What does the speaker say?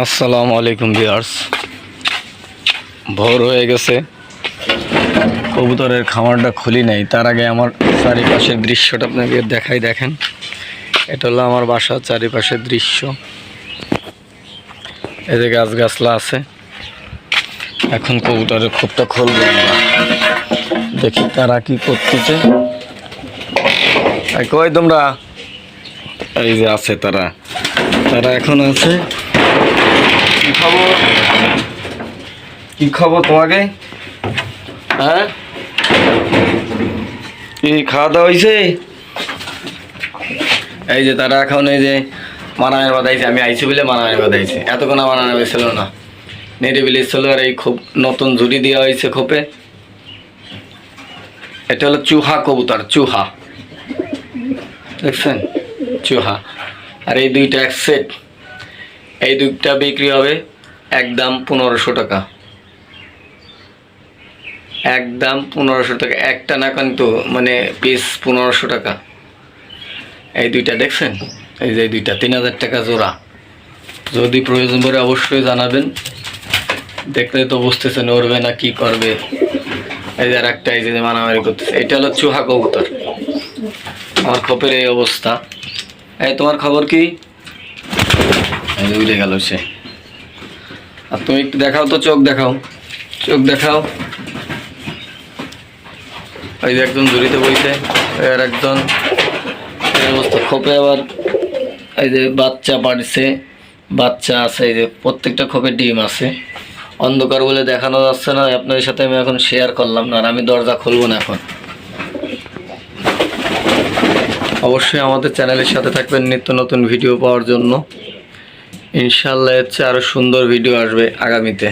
আসসালামু আলাইকুম ভিউয়ার্স, ভোর হয়ে গেছে। কবুতরের খামারটা খুলি নাই, তার আগে আমার চারিপাশের দৃশ্যটা আপনাকে দেখাই। দেখেন, এটা হলো আমার বাসার চারিপাশের দৃশ্য। এই যে গাছগাছলা আছে। এখন কবুতরের খোপটা খুলবো আমরা, দেখি তারা কি করতেছে। কই তোমরা? এই যে আছে তারা এখন আছে। কি খবর তোমাকে? হ্যাঁ, কি খাওয়া দাওয়া হয়েছে? এই যে তারা এখন এই যে মানামের বাদাইছে, আমি আইছি বলে মানামের বাদাইছে। এতক্ষণ মানামে ছিল না, নিরিবিলি ছিল। আর এই খুব নতুন ঝুড়ি দেওয়া হয়েছে খোপে। এটা হলো চুহা কবুতর, চুহা দেখছেন, চুহা। আর এই দুইটা এক সেট, এই দুইটা বিক্রি হবে একদম 1500 টাকা, একদম 1500 টাকা। একটা না কিন্তু মানে পিস 1500 টাকা। এই দুইটা দেখছেন, এই যে দুইটা 3000 টাকা জোড়া। যদি প্রয়োজন পড়ে অবশ্যই জানাবেন। দেখলে তো বুঝতেছেন উড়বে না কি করবে। এই যে আর একটা, এই যে মারামারি করতেছে, এটা হলো চুহা কবুতর। আমার খোপের এই অবস্থা। এই তোমার খবর কি? এই যে উড়ে গেল সে। আর তুমি একটু দেখাও তো, চোখ দেখাও, চোখ দেখাও। এই যে একজন ঝুড়িতে বইছে, আর একজন এই অবস্থা। খোপে আবার এই যে বাচ্চা পাড়ছে, বাচ্চা আছে। এই যে প্রত্যেকটা খোপে ডিম আছে। অন্ধকার বলে দেখানো যাচ্ছে না, আপনাদের সাথে আমি এখন শেয়ার করলাম না। আর আমি দরজা খুলবো না এখন। অবশ্যই আমাদের চ্যানেলের সাথে থাকবেন নিত্য নতুন ভিডিও পাওয়ার জন্য। ইনশাআল্লাহ এর চেয়ে আরও সুন্দর ভিডিও আসবে আগামীতে।